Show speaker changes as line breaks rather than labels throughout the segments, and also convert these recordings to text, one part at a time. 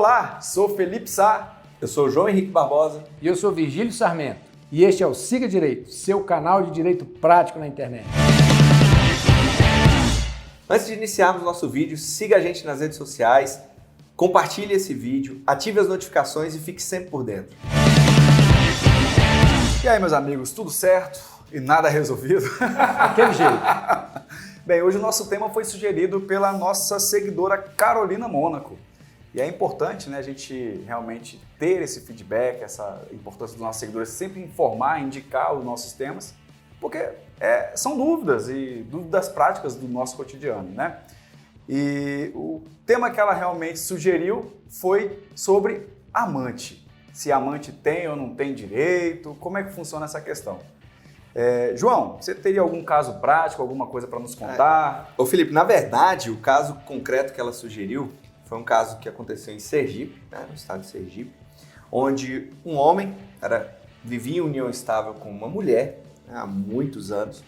Olá, sou Felipe Sá, eu sou João Henrique Barbosa.
E eu sou Virgílio Sarmento. E este é o Siga Direito, seu canal de direito prático na internet.
Antes de iniciarmos nosso vídeo, siga a gente nas redes sociais, compartilhe esse vídeo, ative as notificações e fique sempre por dentro.
E aí, meus amigos, tudo certo? E nada resolvido?
Daquele jeito.
Bem, hoje o nosso tema foi sugerido pela nossa seguidora Carolina Mônaco. E é importante, né, a gente realmente ter esse feedback, essa importância dos nossos seguidores sempre informar, indicar os nossos temas, porque são dúvidas e dúvidas práticas do nosso cotidiano, né? E o tema que ela realmente sugeriu foi sobre amante. Se amante tem ou não tem direito, como é que funciona essa questão? João, você teria algum caso prático, alguma coisa para nos contar?
Ô Felipe, na verdade, o caso concreto que ela sugeriu foi um caso que aconteceu em Sergipe, né, no estado de Sergipe, onde um homem vivia em união estável com uma mulher, né, há muitos anos,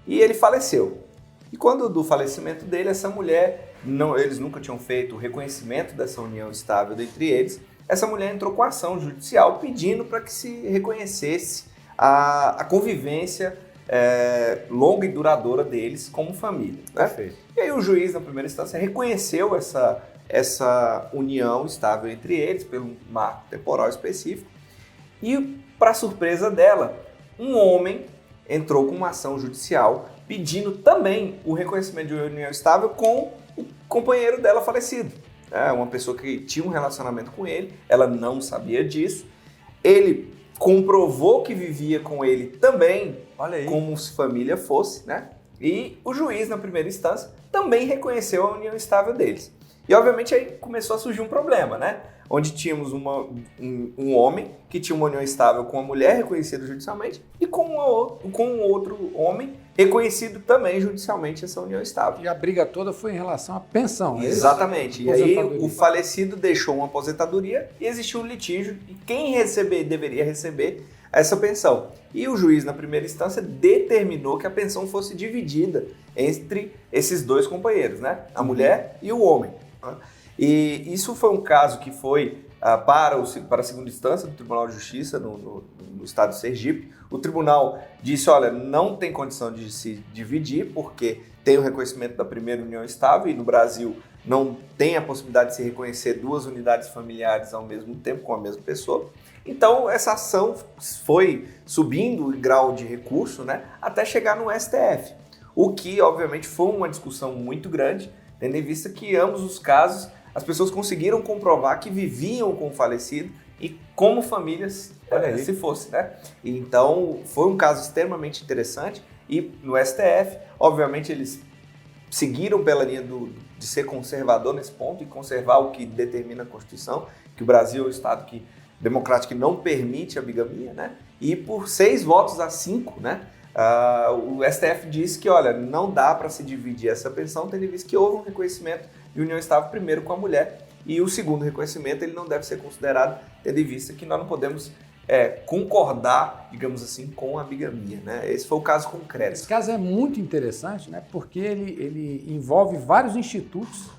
e ele faleceu. E quando do falecimento dele, essa mulher, eles nunca tinham feito o reconhecimento dessa união estável entre eles, essa mulher entrou com ação judicial pedindo para que se reconhecesse a convivência longa e duradoura deles como família. Né?
Perfeito.
E aí o juiz, na primeira instância, reconheceu essa união estável entre eles pelo marco temporal específico e, para surpresa dela, um homem entrou com uma ação judicial pedindo também o reconhecimento de união estável com o companheiro dela falecido. Uma pessoa que tinha um relacionamento com ele, ela não sabia disso, ele comprovou que vivia com ele também, como se família fosse, né? E o juiz, na primeira instância, também reconheceu a união estável deles. E, obviamente, aí começou a surgir um problema, né? Onde tínhamos um homem que tinha uma união estável com uma mulher reconhecida judicialmente e com um outro homem reconhecido também judicialmente essa união estável.
E a briga toda foi em relação à pensão.
Exatamente. E aí o falecido deixou uma aposentadoria e existiu um litígio e quem deveria receber essa pensão. E o juiz, na primeira instância, determinou que a pensão fosse dividida entre esses dois companheiros, né? A mulher e o homem. E isso foi um caso que foi para a segunda instância do Tribunal de Justiça no estado de Sergipe. O tribunal disse, olha, não tem condição de se dividir porque tem o reconhecimento da primeira união estável e no Brasil não tem a possibilidade de se reconhecer duas unidades familiares ao mesmo tempo com a mesma pessoa. Então essa ação foi subindo em grau de recurso, né, até chegar no STF, o que obviamente foi uma discussão muito grande, tendo em vista que ambos os casos as pessoas conseguiram comprovar que viviam com o falecido e como famílias se fosse, né? Então foi um caso extremamente interessante e no STF, obviamente eles seguiram pela linha de ser conservador nesse ponto e conservar o que determina a Constituição, que o Brasil é um Estado democrático que não permite a bigamia, né? E por 6-5, né? O STF disse que, olha, não dá para se dividir essa pensão, tendo em vista que houve um reconhecimento de união estável primeiro com a mulher e o segundo reconhecimento ele não deve ser considerado, tendo em vista que nós não podemos concordar, digamos assim, com a bigamia, né? Esse foi o caso concreto.
Esse caso é muito interessante, né? Porque ele envolve vários institutos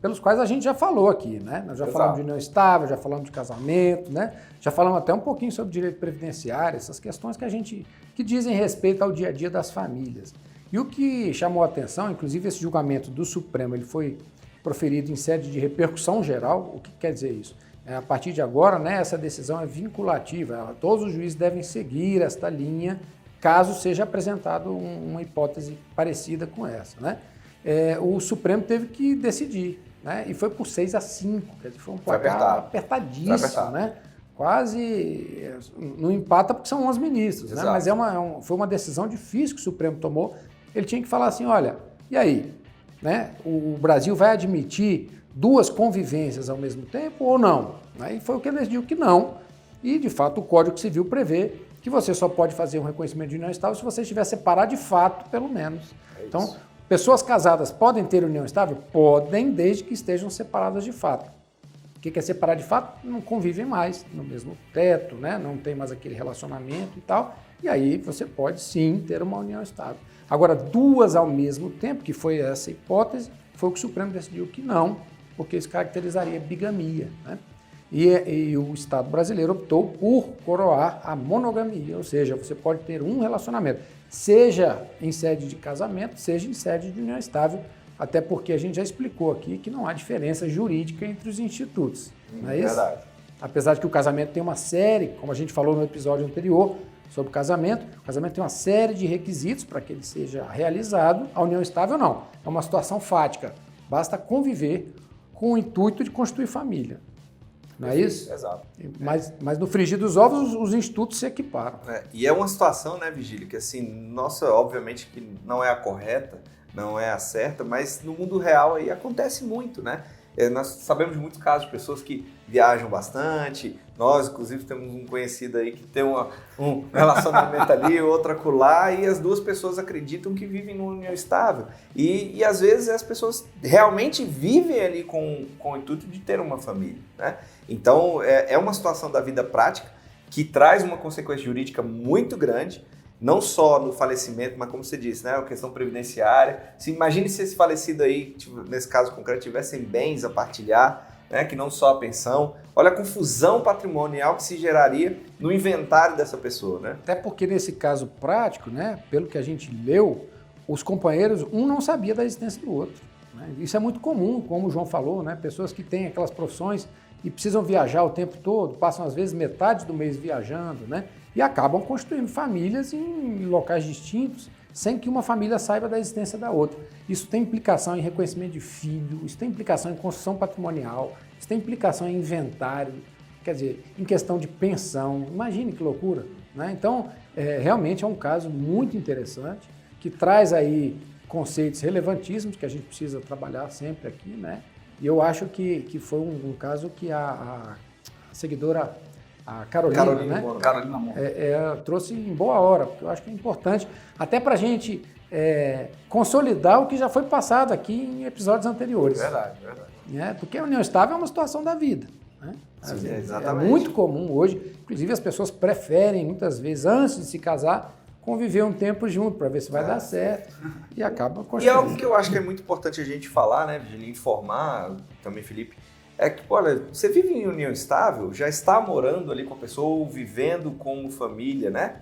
pelos quais a gente já falou aqui, né? Nós já falamos de união estável, já falamos de casamento, né? Já falamos até um pouquinho sobre direito previdenciário, essas questões que dizem respeito ao dia a dia das famílias. E o que chamou a atenção, inclusive esse julgamento do Supremo, ele foi proferido em sede de repercussão geral. O que quer dizer isso? A partir de agora, né, essa decisão é vinculativa, todos os juízes devem seguir esta linha, caso seja apresentado uma hipótese parecida com essa, né? O Supremo teve que decidir, né? E foi por 6-5, quer dizer, foi um placar apertadíssimo, né? Quase não empata porque são 11 ministros, né? Mas foi uma decisão difícil que o Supremo tomou. Ele tinha que falar assim, olha, e aí? Né? O Brasil vai admitir duas convivências ao mesmo tempo ou não? E foi o que ele decidiu que não. E, de fato, o Código Civil prevê que você só pode fazer um reconhecimento de união estável se você estiver separado de fato, pelo menos. Então, pessoas casadas podem ter união estável? Podem, desde que estejam separadas de fato. O que é separar de fato? Não convivem mais no mesmo teto, né? Não tem mais aquele relacionamento e tal. E aí você pode, sim, ter uma união estável. Agora, duas ao mesmo tempo, que foi essa hipótese, foi o que o Supremo decidiu que não, porque isso caracterizaria bigamia, né? E o Estado brasileiro optou por coroar a monogamia, ou seja, você pode ter um relacionamento, seja em sede de casamento, seja em sede de união estável, até porque a gente já explicou aqui que não há diferença jurídica entre os institutos, não é isso?
Verdade.
Apesar de que o casamento tem uma série, como a gente falou no episódio anterior sobre o casamento tem uma série de requisitos para que ele seja realizado, a união estável não, é uma situação fática, basta conviver com o intuito de constituir família. Não é isso?
Exato.
Mas no frigir dos ovos, os institutos se equiparam.
E é uma situação, né, Vigílio, que assim, nossa, obviamente que não é a correta, não é a certa, mas no mundo real aí acontece muito, né? Nós sabemos de muitos casos de pessoas que viajam bastante, nós, inclusive, temos um conhecido aí que tem um relacionamento ali, outro acolá, e as duas pessoas acreditam que vivem numa união estável. E às vezes as pessoas realmente vivem ali com o intuito de ter uma família, né? Então, é uma situação da vida prática que traz uma consequência jurídica muito grande, não só no falecimento, mas como você disse, né, a questão previdenciária. Imagine se esse falecido aí, nesse caso concreto, tivessem bens a partilhar, né, que não só a pensão. Olha a confusão patrimonial que se geraria no inventário dessa pessoa, né?
Até porque nesse caso prático, né, pelo que a gente leu, os companheiros, um não sabia da existência do outro, né? Isso é muito comum, como o João falou, né, pessoas que têm aquelas profissões e precisam viajar o tempo todo, passam às vezes metade do mês viajando, né? E acabam construindo famílias em locais distintos, sem que uma família saiba da existência da outra. Isso tem implicação em reconhecimento de filho, isso tem implicação em construção patrimonial, isso tem implicação em inventário, quer dizer, em questão de pensão. Imagine que loucura, né? Então, realmente é um caso muito interessante, que traz aí conceitos relevantíssimos que a gente precisa trabalhar sempre aqui, né? E eu acho que foi um caso que a seguidora, a Carolina Mônaco, trouxe em boa hora, porque eu acho que é importante, até para a gente consolidar o que já foi passado aqui em episódios anteriores.
Verdade.
Porque a união estável é uma situação da vida, né?
Sim,
é muito comum hoje, inclusive as pessoas preferem, muitas vezes, antes de se casar, conviver um tempo junto para ver se vai dar certo e acaba construindo.
E algo que eu acho que é muito importante a gente falar, né, Virgílio, informar também, Felipe, é que, olha, você vive em união estável, já está morando ali com a pessoa ou vivendo como família, né?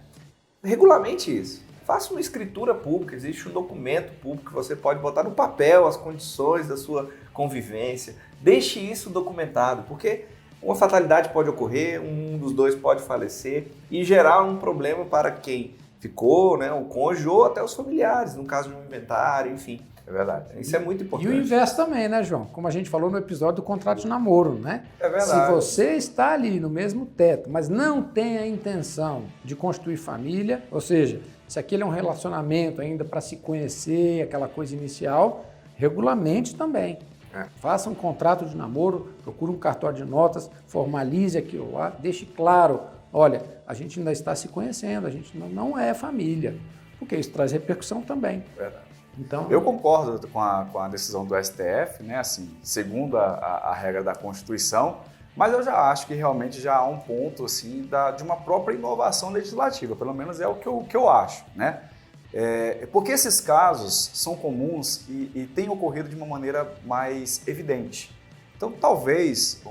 Regulamente isso. Faça uma escritura pública, existe um documento público que você pode botar no papel as condições da sua convivência. Deixe isso documentado, porque uma fatalidade pode ocorrer, um dos dois pode falecer e gerar um problema para quem ficou, né, o cônjuge ou até os familiares, no caso de um inventário, enfim. É verdade. Isso é muito importante.
E o inverso também, né, João? Como a gente falou no episódio do contrato de namoro, né?
É verdade.
Se você está ali no mesmo teto, mas não tem a intenção de construir família, ou seja, se aquele é um relacionamento ainda para se conhecer, aquela coisa inicial, regulamente também. Faça um contrato de namoro, procure um cartório de notas, formalize aquilo lá, deixe claro, olha, a gente ainda está se conhecendo, a gente não é família, porque isso traz repercussão também.
Verdade.
Então,
eu concordo com a decisão do STF, né, assim, segundo a regra da Constituição, mas eu já acho que realmente já há um ponto assim, de uma própria inovação legislativa, pelo menos é o que eu acho, né? Porque esses casos são comuns e têm ocorrido de uma maneira mais evidente. Então, talvez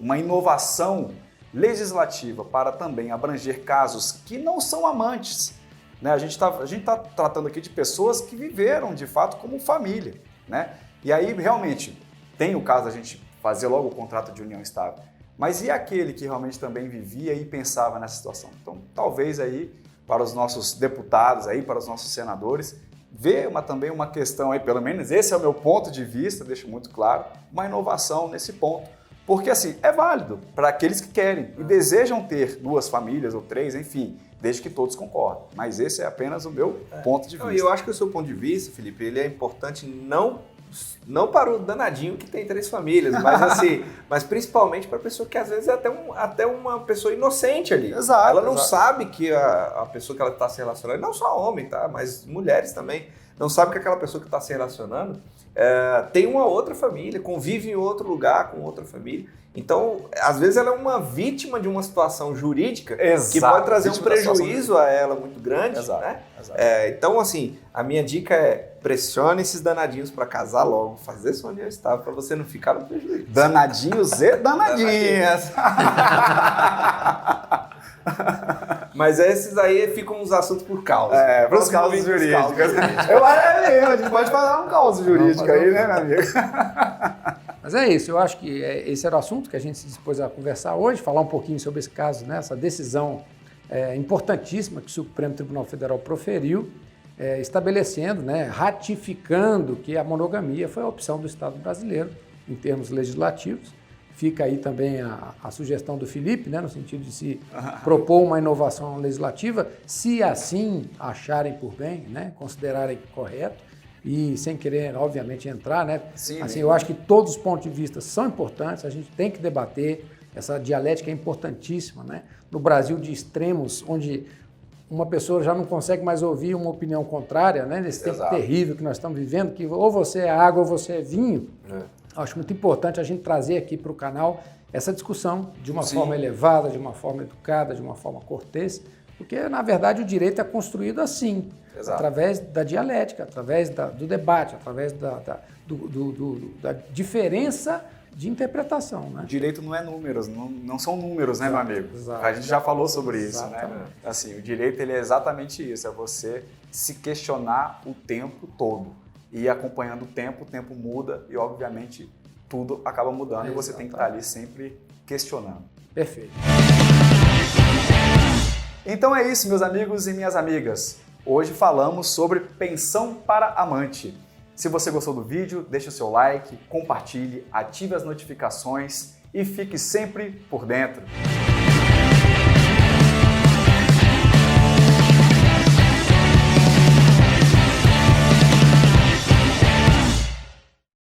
uma inovação legislativa para também abranger casos que não são amantes, né? A gente tá tratando aqui de pessoas que viveram, de fato, como família, né? E aí, realmente, tem o caso da gente fazer logo o contrato de união estável. Mas e aquele que realmente também vivia e pensava nessa situação? Então, talvez aí, para os nossos deputados, aí, para os nossos senadores, ver também uma questão aí, pelo menos esse é o meu ponto de vista, deixo muito claro, uma inovação nesse ponto. Porque, assim, é válido para aqueles que querem e desejam ter 2 famílias ou 3, enfim, desde que todos concordem. Mas esse é apenas o meu ponto de vista.
Eu acho que o seu ponto de vista, Felipe, ele é importante não para o danadinho que tem 3 famílias, mas assim, mas principalmente para a pessoa que às vezes é até uma pessoa inocente ali.
Exato.
Ela não sabe que a pessoa que ela está se relacionando, não só homem, tá? Mas mulheres também. não sabe que aquela pessoa que está se relacionando tem uma outra família, convive em outro lugar com outra família. Então, às vezes ela é uma vítima de uma situação jurídica que pode trazer um prejuízo a ela muito grande.
Exato.
Né? Então, assim, a minha dica é pressione esses danadinhos para casar logo, fazer sua união estável para você não ficar no prejuízo.
Danadinhos e danadinhas.
Mas esses aí ficam os assuntos por causa.
Para os causos jurídicos. A gente pode falar um causa jurídico aí, né, meu amigo?
Mas é isso, eu acho que esse era o assunto que a gente se dispôs a conversar hoje, falar um pouquinho sobre esse caso, né, essa decisão importantíssima que o Supremo Tribunal Federal proferiu, estabelecendo, né, ratificando que a monogamia foi a opção do Estado brasileiro em termos legislativos. Fica aí também a sugestão do Felipe, né, no sentido de se propor uma inovação legislativa, se assim acharem por bem, né, considerarem correto, e sem querer, obviamente, entrar, né?
Sim,
assim, eu acho que todos os pontos de vista são importantes, a gente tem que debater, essa dialética é importantíssima, né? No Brasil de extremos, onde uma pessoa já não consegue mais ouvir uma opinião contrária, né? Nesse tempo terrível que nós estamos vivendo, que ou você é água ou você é vinho. Acho muito importante a gente trazer aqui para o canal essa discussão de uma forma elevada, de uma forma educada, de uma forma cortês, porque, na verdade, o direito é construído assim, através da dialética, através do debate, através da diferença de interpretação. Né?
O direito não é números, não são números, né, meu amigo? A gente já falou sobre isso, né? Assim, o direito ele é exatamente isso, é você se questionar o tempo todo. E acompanhando o tempo muda e, obviamente, tudo acaba mudando e você tem que estar ali sempre questionando.
Perfeito.
Então é isso, meus amigos e minhas amigas. Hoje falamos sobre pensão para amante. Se você gostou do vídeo, deixe o seu like, compartilhe, ative as notificações e fique sempre por dentro.